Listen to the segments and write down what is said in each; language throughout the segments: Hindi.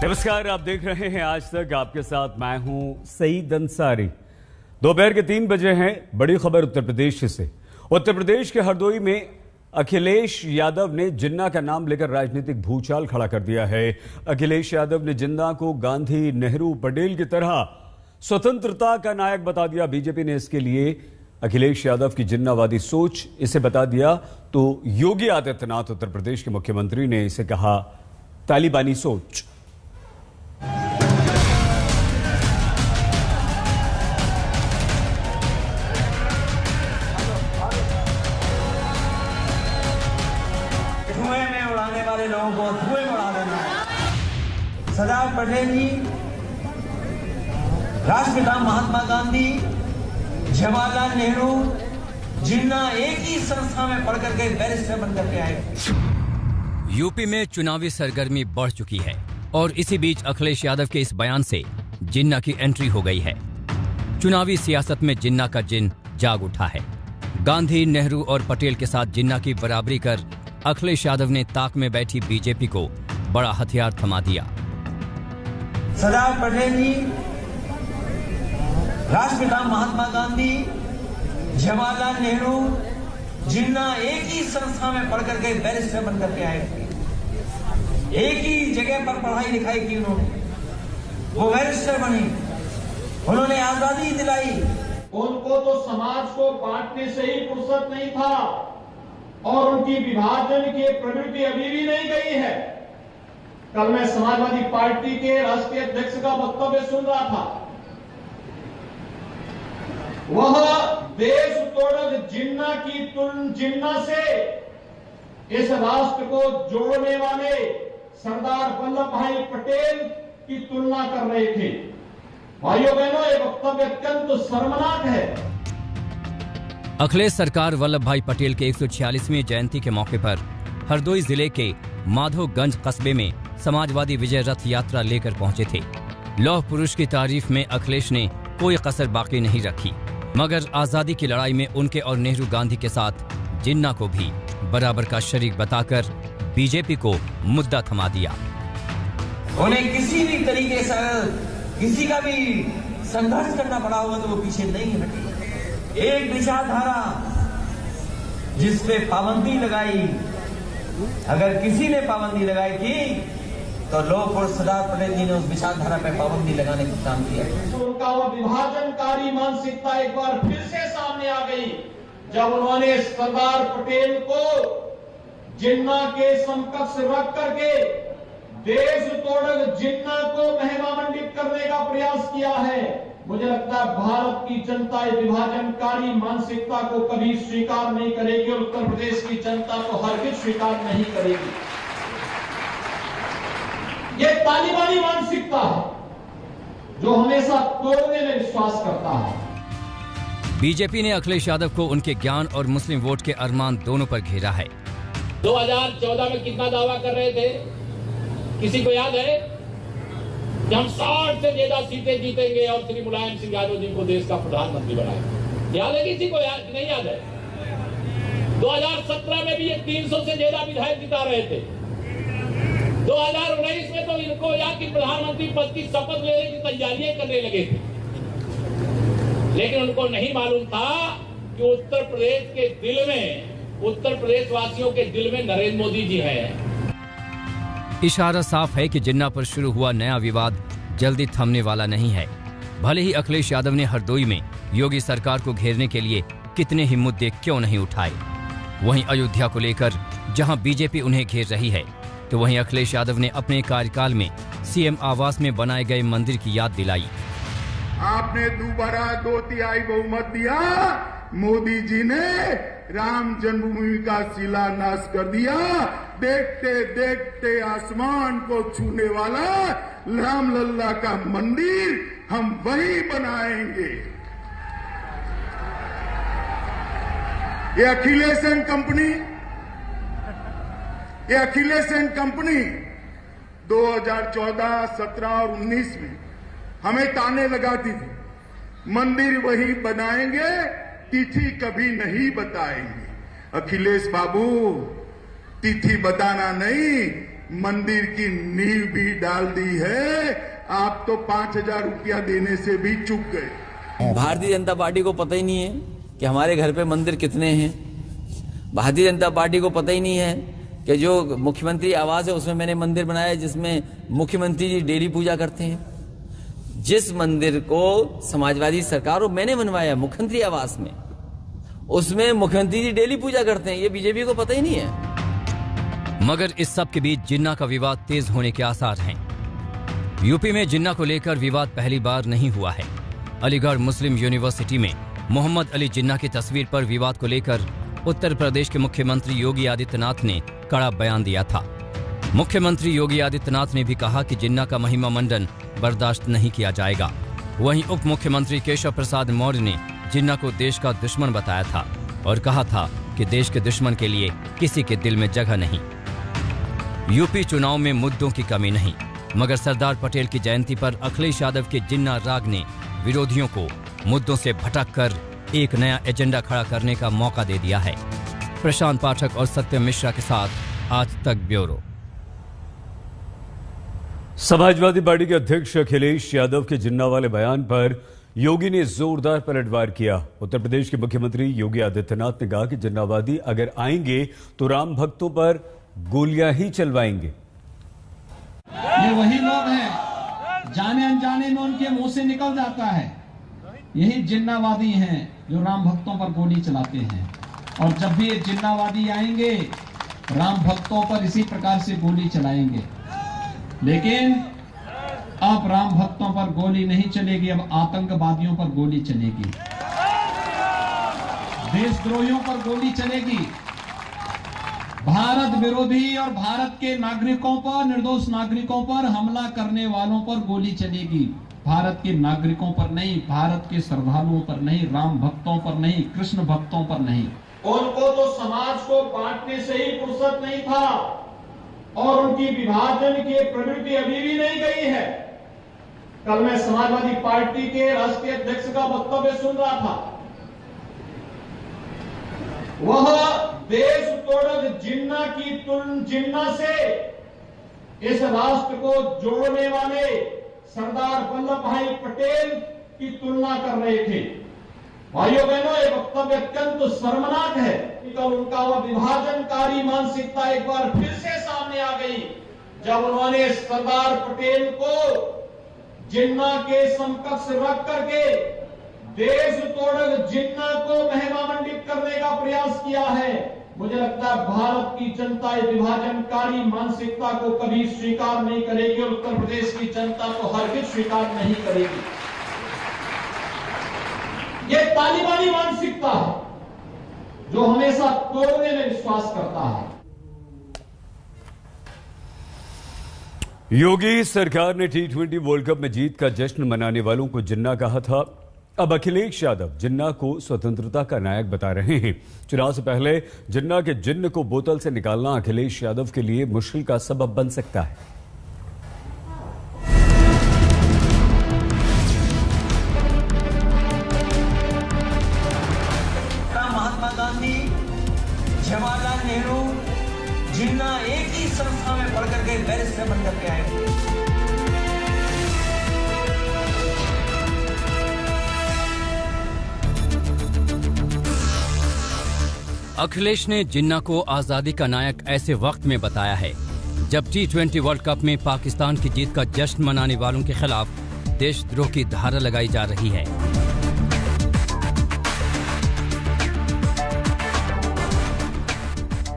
नमस्कार, आप देख रहे हैं आज तक। आपके साथ मैं हूं सईद अंसारी। दोपहर के 3 बजे हैं। बड़ी खबर उत्तर प्रदेश से। उत्तर प्रदेश के हरदोई में अखिलेश यादव ने जिन्ना का नाम लेकर राजनीतिक भूचाल खड़ा कर दिया है। अखिलेश यादव ने जिन्ना को गांधी, नेहरू, पटेल की तरह स्वतंत्रता का नायक बता दिया। बीजेपी ने इसके लिए अखिलेश यादव की जिन्नावादी सोच इसे बता दिया तो योगी आदित्यनाथ उत्तर प्रदेश के मुख्यमंत्री ने इसे कहा तालिबानी सोच। धुएं में उड़ाने वाले लोगों को धुएं में उड़ा देना है। सरदार पटेल जी, राष्ट्रपिता महात्मा गांधी, जवाहरलाल नेहरू, जिन्ना एक ही संस्था में पढ़ करके बैरिस्टर बनकर के आए। यूपी में चुनावी सरगर्मी बढ़ चुकी है और इसी बीच अखिलेश यादव के इस बयान से जिन्ना की एंट्री हो गई है। चुनावी सियासत में जिन्ना का जिन जाग उठा है। गांधी, नेहरू और पटेल के साथ जिन्ना की बराबरी कर अखिलेश यादव ने ताक में बैठी बीजेपी को बड़ा हथियार थमा दिया। सरदार पटेल जी, राष्ट्रपिता महात्मा गांधी, जवाहरलाल नेहरू, जिन्ना एक ही संस्था में पढ़ करके बैरिस्टर बनकर के आए। एक ही जगह पर पढ़ाई लिखाई की उन्होंने, वो बैरिस्टर बने, उन्होंने आजादी दिलाई। उनको तो समाज को बांटने से ही फुर्सत नहीं था और उनकी विभाजन की प्रवृत्ति अभी भी नहीं गई है। कल मैं समाजवादी पार्टी के राष्ट्रीय अध्यक्ष का वक्तव्य सुन रहा था। वह देश तोड़क जिन्ना से इस राष्ट्र को जोड़ने वाले सरदार वल्लभ भाई पटेल की तुलना कर रहे थे। भाइयों बहनों, ये वक्तव्य अत्यंत शर्मनाक है। अखिलेश सरकार वल्लभ भाई पटेल के 146वीं जयंती के मौके पर हरदोई जिले के माधोगंज कस्बे में समाजवादी विजय रथ यात्रा लेकर पहुंचे थे। लौह पुरुष की तारीफ में अखिलेश ने कोई कसर बाकी नहीं रखी, मगर आजादी की लड़ाई में उनके और नेहरू, गांधी के साथ जिन्ना को भी बराबर का शरीक बताकर बीजेपी को मुद्दा थमा दिया। उन्हें किसी भी तरीके से किसी का भी संघर्ष करना पड़ा होगा तो वो पीछे नहीं हटे। एक विचारधारा जिस पे पाबंदी लगाई, अगर किसी ने पाबंदी लगाई थी तो लोग और सरदार पटेल जी ने उस विचारधारा पे पाबंदी लगाने का काम किया। उनका वो विभाजनकारी मानसिकता एक बार फिर से सामने आ गई जब उन्होंने सरदार पटेल को जिन्ना के समकक्ष रख करके देश तोड़क जिन्ना को महिमा मंडित करने का प्रयास किया है। मुझे लगता है भारत की जनता इस विभाजनकारी मानसिकता को कभी स्वीकार नहीं करेगी और उत्तर प्रदेश की जनता को हरगिज स्वीकार नहीं करेगी। ये तालिबानी मानसिकता है जो हमेशा तोड़ने में विश्वास करता है। बीजेपी ने अखिलेश यादव को उनके ज्ञान और मुस्लिम वोट के अरमान दोनों पर घेरा है। 2014 में कितना दावा कर रहे थे, किसी को याद है कि हम 60 से ज्यादा सीटें जीतेंगे और श्री मुलायम सिंह यादव जी को देश का प्रधानमंत्री बनाएंगे। याद है किसी को? याद नहीं याद है? 2017 में भी ये 300 से ज्यादा विधायक जिता रहे थे। 2019 में तो इनको याद कि प्रधानमंत्री पद की शपथ लेने की तैयारियां करने लगे थे, लेकिन उनको नहीं मालूम था कि उत्तर प्रदेश के दिल में, उत्तर प्रदेश वासियों के दिल में नरेंद्र मोदी जी हैं। इशारा साफ है कि जिन्ना पर शुरू हुआ नया विवाद जल्दी थमने वाला नहीं है। भले ही अखिलेश यादव ने हरदोई में योगी सरकार को घेरने के लिए कितने ही मुद्दे क्यों नहीं उठाए, वहीं अयोध्या को लेकर जहां बीजेपी उन्हें घेर रही है, तो वहीं अखिलेश यादव ने अपने कार्यकाल में सीएम आवास में बनाए गए मंदिर की याद दिलाई। आपने दोबारा 2/3 बहुमत दिया, मोदी जी ने राम जन्मभूमि का शिलान्यास कर दिया। देखते देखते आसमान को छूने वाला राम लल्ला का मंदिर हम वही बनाएंगे। ये अखिलेश एंड कंपनी 2014, 17 और 19 में हमें ताने लगाती थी, मंदिर वही बनाएंगे, तिथि कभी नहीं बताएंगे। अखिलेश बाबू, तिथि बताना नहीं, मंदिर की नींव भी डाल दी है। आप तो 5,000 रुपया देने से भी चूक गए। भारतीय जनता पार्टी को पता ही नहीं है कि हमारे घर पे मंदिर कितने हैं। भारतीय जनता पार्टी को पता ही नहीं है कि जो मुख्यमंत्री आवास है उसमें मैंने मंदिर बनाया जिसमें मुख्यमंत्री जी डेली पूजा करते हैं। जिस मंदिर को समाजवादी सरकार और मैंने बनवाया मुख्यमंत्री आवास में, उसमें मुख्यमंत्री जी डेली पूजा करते हैं। ये बीजेपी को पता ही नहीं है। मगर इस सब के बीच जिन्ना का विवाद तेज होने के आसार हैं। यूपी में जिन्ना को लेकर विवाद पहली बार नहीं हुआ है। अलीगढ़ मुस्लिम यूनिवर्सिटी में मोहम्मद अली जिन्ना की तस्वीर पर विवाद को लेकर उत्तर प्रदेश के मुख्यमंत्री योगी आदित्यनाथ ने कड़ा बयान दिया था। मुख्यमंत्री योगी आदित्यनाथ ने भी कहा कि जिन्ना का महिमा मंडन बर्दाश्त नहीं किया जाएगा। वहीं उप मुख्यमंत्री केशव प्रसाद मौर्य ने जिन्ना को देश का दुश्मन बताया था और कहा था कि देश के दुश्मन के लिए किसी के दिल में जगह नहीं। यूपी चुनाव में मुद्दों की कमी नहीं, मगर सरदार पटेल की जयंती पर अखिलेश यादव के जिन्ना राग ने विरोधियों को मुद्दों से भटक कर एक नया एजेंडा खड़ा करने का मौका दे दिया है। प्रशांत पाठक और सत्यम मिश्रा के साथ आज तक ब्यूरो। समाजवादी पार्टी के अध्यक्ष अखिलेश यादव के जिन्ना वाले बयान पर योगी ने जोरदार पलटवार किया। उत्तर प्रदेश के मुख्यमंत्री योगी आदित्यनाथ ने कहा कि जिन्नावादी अगर आएंगे तो राम भक्तों पर गोलियां ही चलवाएंगे। ये वही लोग हैं, जाने अनजाने में उनके मुंह से निकल जाता है, यही जिन्नावादी हैं जो राम भक्तों पर गोली चलाते हैं। और जब भी ये जिन्नावादी आएंगे राम भक्तों पर इसी प्रकार से गोली चलाएंगे। लेकिन अब राम भक्तों पर गोली नहीं चलेगी, अब आतंकवादियों पर गोली चलेगी, देशद्रोहियों पर गोली चलेगी, भारत विरोधी और भारत के नागरिकों पर, निर्दोष नागरिकों पर हमला करने वालों पर गोली चलेगी। भारत के नागरिकों पर नहीं, भारत के श्रद्धालुओं पर नहीं, राम भक्तों पर नहीं, कृष्ण भक्तों पर नहीं। उनको तो समाज को बांटने से ही फुर्सत नहीं था और उनकी विभाजन की प्रवृत्ति अभी भी नहीं गई है। कल मैं समाजवादी पार्टी के राष्ट्रीय अध्यक्ष का वक्तव्य सुन रहा था। वह देश तोड़क जिन्ना से इस राष्ट्र को जोड़ने वाले सरदार वल्लभ भाई पटेल की तुलना कर रहे थे। भाइयों बहनों, ये वक्तव्य अत्यंत शर्मनाक है। कल उनका वह विभाजनकारी मानसिकता एक बार फिर से सामने आ गई जब उन्होंने सरदार पटेल को जिन्ना के समकक्ष रख करके देश तोड़क जिन्ना को महिमा मंडित करने का प्रयास किया है। मुझे लगता है भारत की जनता इस विभाजनकारी मानसिकता को कभी स्वीकार नहीं करेगी और उत्तर प्रदेश की जनता को हरगिज स्वीकार नहीं करेगी। ये तालिबानी मानसिकता है जो हमेशा तोड़ने में विश्वास करता है। योगी सरकार ने T20 वर्ल्ड कप में जीत का जश्न मनाने वालों को जिन्ना कहा था। अब अखिलेश यादव जिन्ना को स्वतंत्रता का नायक बता रहे हैं। चुनाव से पहले जिन्ना के जिन्न को बोतल से निकालना अखिलेश यादव के लिए मुश्किल का सबब बन सकता है। महात्मा गांधी, जवाहरलाल नेहरू जिन्ना एक ही संस्था में पढ़ करके बैरिस्टर बन करके आए। अखिलेश ने जिन्ना को आजादी का नायक ऐसे वक्त में बताया है जब T20 वर्ल्ड कप में पाकिस्तान की जीत का जश्न मनाने वालों के खिलाफ देशद्रोह की धारा लगाई जा रही है।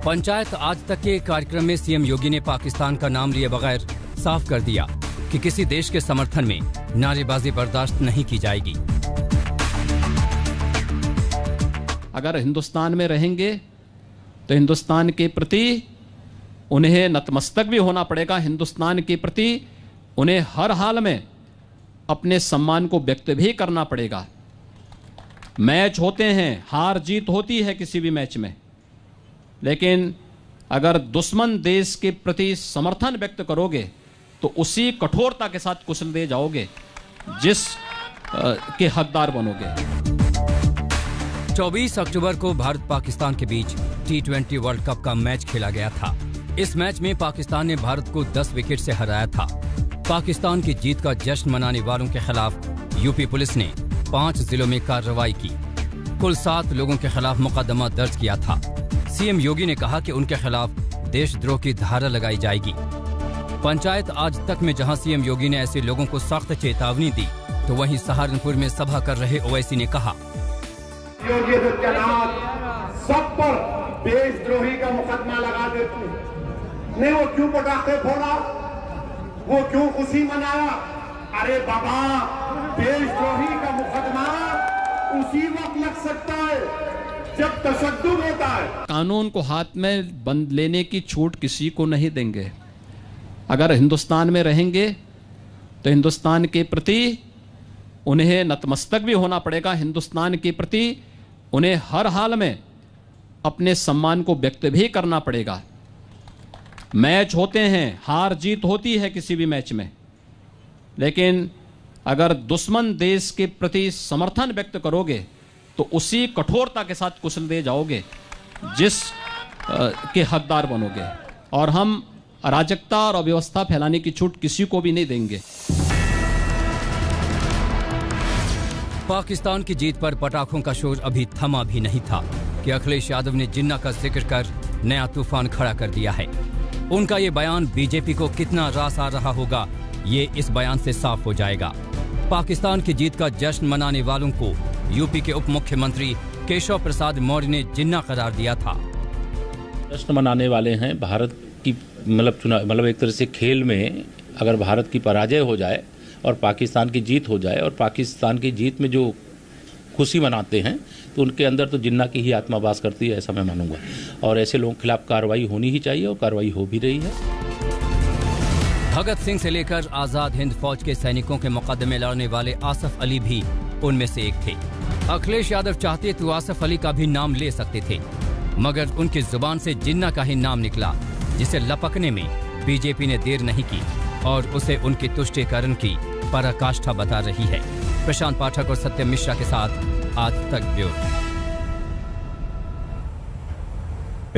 पंचायत आज तक के कार्यक्रम में सीएम योगी ने पाकिस्तान का नाम लिए बगैर साफ कर दिया कि किसी देश के समर्थन में नारेबाजी बर्दाश्त नहीं की जाएगी। अगर हिंदुस्तान में रहेंगे तो हिंदुस्तान के प्रति उन्हें नतमस्तक भी होना पड़ेगा। हिंदुस्तान के प्रति उन्हें हर हाल में अपने सम्मान को व्यक्त भी करना पड़ेगा। मैच होते हैं, हार जीत होती है किसी भी मैच में, लेकिन अगर दुश्मन देश के प्रति समर्थन व्यक्त करोगे तो उसी कठोरता के साथ कुचल दे जाओगे जिस के हकदार बनोगे। 24 अक्टूबर को भारत पाकिस्तान के बीच T20 वर्ल्ड कप का मैच खेला गया था। इस मैच में पाकिस्तान ने भारत को 10 विकेट से हराया था। पाकिस्तान की जीत का जश्न मनाने वालों के खिलाफ यूपी पुलिस ने 5 जिलों में कार्रवाई की। कुल 7 लोगों के खिलाफ मुकदमा दर्ज किया था। सीएम योगी ने कहा कि उनके खिलाफ देशद्रोह की धारा लगाई जाएगी। पंचायत आज तक में जहां सीएम योगी ने ऐसे लोगों को सख्त चेतावनी दी, तो वहीं सहारनपुर में सभा कर रहे ओवैसी ने कहा, योगी आदित्यनाथ सब पर देशद्रोही का मुकदमा लगा देते हैं। नहीं, वो क्यों पटाखे फोड़ा, वो क्यों खुशी मनाया? अरे बाबा, देशद्रोही का मुकदमा उसी वक्त लग सकता है जब तशद्दुद होता है। कानून को हाथ में बंद लेने की छूट किसी को नहीं देंगे। अगर हिंदुस्तान में रहेंगे तो हिंदुस्तान के प्रति उन्हें नतमस्तक भी होना पड़ेगा। हिंदुस्तान के प्रति उन्हें हर हाल में अपने सम्मान को व्यक्त भी करना पड़ेगा। मैच होते हैं, हार जीत होती है किसी भी मैच में, लेकिन अगर दुश्मन देश के प्रति समर्थन व्यक्त करोगे तो उसी कठोरता के साथ कुचल दे जाओगे जिस के हकदार बनोगे। और हम अराजकता और अव्यवस्था फैलाने की छूट किसी को भी नहीं देंगे। पाकिस्तान की जीत पर पटाखों का शोर अभी थमा भी नहीं था कि अखिलेश यादव ने जिन्ना का जिक्र कर नया तूफान खड़ा कर दिया है। उनका ये बयान बीजेपी को कितना रास आ रहा होगा, ये इस बयान से साफ हो जाएगा। पाकिस्तान की जीत का जश्न मनाने वालों को यूपी के उप मुख्यमंत्री केशव प्रसाद मौर्य ने जिन्ना करार दिया था। जश्न मनाने वाले हैं भारत की, मतलब एक तरह से खेल में अगर भारत की पराजय हो जाए और पाकिस्तान की जीत हो जाए, और पाकिस्तान की जीत में जो खुशी मनाते हैं तो उनके अंदर तो जिन्ना की ही आत्मा वास करती है, ऐसा मैं मानूंगा। और ऐसे लोगों के खिलाफ कार्रवाई होनी ही चाहिए और कार्रवाई हो भी रही है। भगत सिंह से लेकर आजाद हिंद फौज के सैनिकों के मुकदमे लड़ने वाले आसफ अली भी उनमें से एक थे। अखिलेश यादव चाहते तो आसफ अली का भी नाम ले सकते थे, मगर उनकी जुबान से जिन्ना का ही नाम निकला, जिसे लपकने में बीजेपी ने देर नहीं की और उसे उनके तुष्टीकरण की पराकाष्ठा बता रही है। प्रशांत पाठक और सत्यम मिश्रा के साथ आज तक ब्यूरो।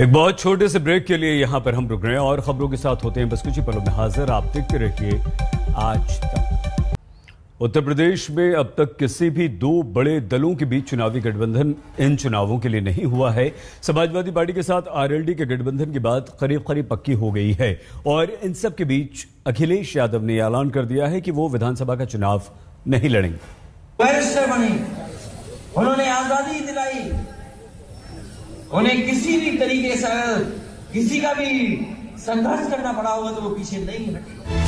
एक बहुत छोटे से ब्रेक के लिए यहां पर हम रुक रहे हैं और खबरों के साथ होते हैं बस कुछ ही पलों में हाजिर। आप देखते रहिए आज तक। उत्तर प्रदेश में अब तक किसी भी 2 बड़े दलों के बीच चुनावी गठबंधन इन चुनावों के लिए नहीं हुआ है। समाजवादी पार्टी के साथ आरएलडी के गठबंधन की बात करीब करीब पक्की हो गई है और इन सब के बीच अखिलेश यादव ने ऐलान कर दिया है कि वो विधानसभा का चुनाव नहीं लड़ेंगे। बैरिस्टर बने, उन्होंने आजादी दिलाई, उन्हें किसी भी तरीके से किसी का भी संघर्ष करना पड़ा होगा तो वो पीछे नहीं हटेगा।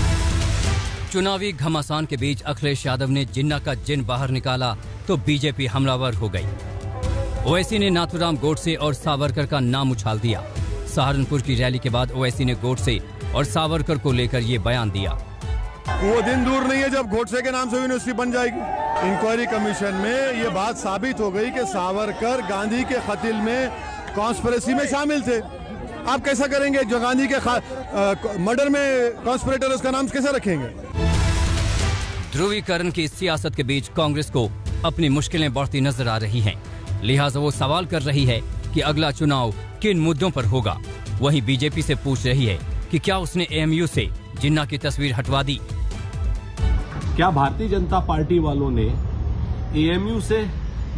चुनावी घमासान के बीच अखिलेश यादव ने जिन्ना का जिन बाहर निकाला तो बीजेपी हमलावर हो गई। ओवैसी ने नाथूराम गोडसे और सावरकर का नाम उछाल दिया। सहारनपुर की रैली के बाद ओवैसी ने गोडसे और सावरकर को लेकर ये बयान दिया। वो दिन दूर नहीं है जब गोडसे के नाम से यूनिवर्सिटी बन जाएगी। इंक्वायरी कमीशन में ये बात साबित हो गई कि सावरकर गांधी के कत्ल में कॉन्स्पिरेसी में शामिल थे। आप कैसा करेंगे जो गांधी के मर्डर में कॉन्स्पिरेटर, उसका नाम कैसे रखेंगे? ध्रुवीकरण की सियासत के बीच कांग्रेस को अपनी मुश्किलें बढ़ती नजर आ रही हैं। लिहाजा वो सवाल कर रही है कि अगला चुनाव किन मुद्दों पर होगा। वहीं बीजेपी से पूछ रही है कि क्या उसने एएमयू से जिन्ना की तस्वीर हटवा दी। क्या भारतीय जनता पार्टी वालों ने एएमयू से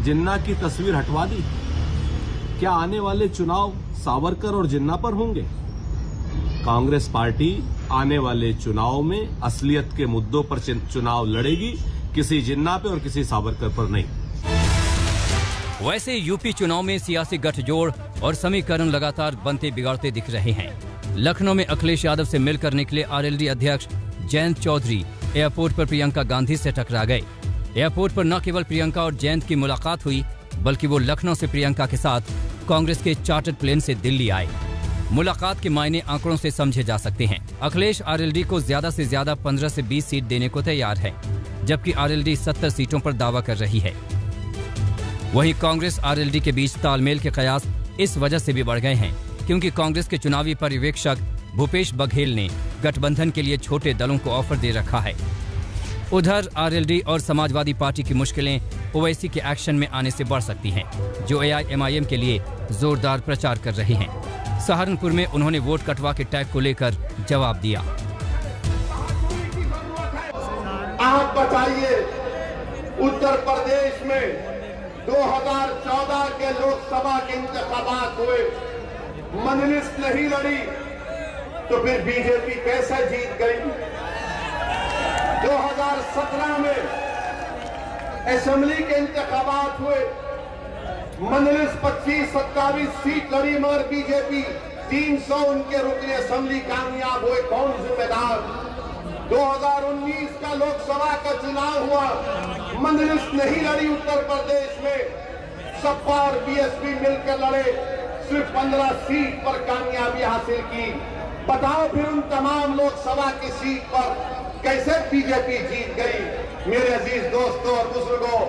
जिन्ना की तस्वीर हटवा दी? क्या आने वाले चुनाव सावरकर और जिन्ना पर होंगे? कांग्रेस पार्टी आने वाले चुनाव में असलियत के मुद्दों पर चुनाव लड़ेगी, किसी जिन्ना पे और किसी सावरकर पर नहीं। वैसे यूपी चुनाव में सियासी गठजोड़ और समीकरण लगातार बनते बिगाड़ते दिख रहे हैं। लखनऊ में अखिलेश यादव से मिलकर निकले आरएलडी अध्यक्ष जयंत चौधरी एयरपोर्ट पर प्रियंका गांधी से टकरा गए। एयरपोर्ट पर न केवल प्रियंका और जयंत की मुलाकात हुई, बल्कि वो लखनऊ से प्रियंका के साथ कांग्रेस के चार्टर्ड प्लेन से दिल्ली आए। मुलाकात के मायने आंकड़ों से समझे जा सकते हैं। अखिलेश आरएलडी को ज्यादा से ज्यादा 15 से 20 सीट देने को तैयार है, जबकि आरएलडी 70 सीटों पर दावा कर रही है। वहीं कांग्रेस आरएलडी के बीच तालमेल के कयास इस वजह से भी बढ़ गए हैं क्योंकि कांग्रेस के चुनावी पर्यवेक्षक भूपेश बघेल ने गठबंधन के लिए छोटे दलों को ऑफर दे रखा है। उधर आरएलडी और समाजवादी पार्टी की मुश्किलें ओवैसी के एक्शन में आने से बढ़ सकती हैं, जो एआईएमआईएम के लिए जोरदार प्रचार कर रहे हैं। सहारनपुर में उन्होंने वोट कटवा के टैग को लेकर जवाब दिया। आप बताइए, उत्तर प्रदेश में 2014 के लोकसभा के इंतखाबात हुए, मजलिस नहीं लड़ी, तो फिर बीजेपी कैसे जीत गई? 2017 में असेंबली के इंतखाबात हुए, मजलिस 25-27 सीट लड़ी, मगर बीजेपी 300 उनके रुकने असेंबली कामयाब हुए। कौन जिम्मेदार? 2019 का लोकसभा का चुनाव हुआ, मजलिस नहीं लड़ी उत्तर प्रदेश में, सपा और बीएसपी मिलकर लड़े, सिर्फ 15 सीट पर कामयाबी हासिल की। बताओ फिर उन तमाम लोकसभा की सीट पर कैसे बीजेपी जीत गई? मेरे अजीज दोस्तों और बुजुर्गों,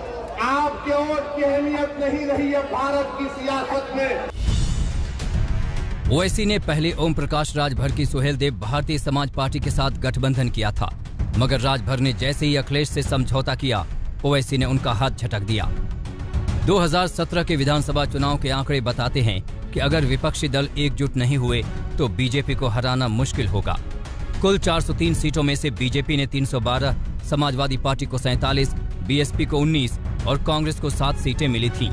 आपके वोट की अहमियत नहीं रही है भारत की सियासत में। ओवैसी ने पहले ओम प्रकाश राजभर की सुहेलदेव भारतीय समाज पार्टी के साथ गठबंधन किया था, मगर राजभर ने जैसे ही अखिलेश से समझौता किया, ओवैसी ने उनका हाथ झटक दिया। 2017 के विधानसभा चुनाव के आंकड़े बताते हैं कि अगर विपक्षी दल एकजुट नहीं हुए तो बीजेपी को हराना मुश्किल होगा। कुल 403 सीटों में से बीजेपी ने 312, समाजवादी पार्टी को 47, बीएसपी को 19 और कांग्रेस को 7 सीटें मिली थीं।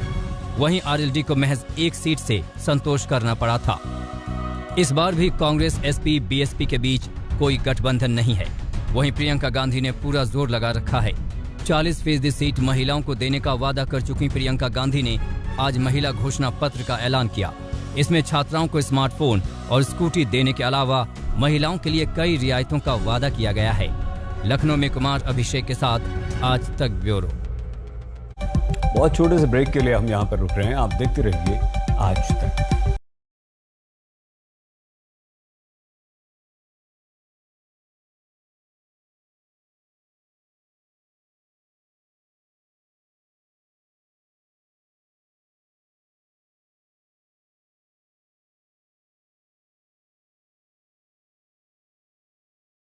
वहीं आरएलडी को महज 1 सीट से संतोष करना पड़ा था। इस बार भी कांग्रेस, एसपी, बीएसपी के बीच कोई गठबंधन नहीं है। वहीं प्रियंका गांधी ने पूरा जोर लगा रखा है। 40% सीट महिलाओं को देने का वादा कर चुकी प्रियंका गांधी ने आज महिला घोषणा पत्र का ऐलान किया। इसमें छात्राओं को स्मार्टफोन और स्कूटी देने के अलावा महिलाओं के लिए कई रियायतों का वादा किया गया है। लखनऊ में कुमार अभिषेक के साथ आज तक ब्यूरो। बहुत छोटे से ब्रेक के लिए हम यहाँ पर रुक रहे हैं। आप देखते रहिए आज तक।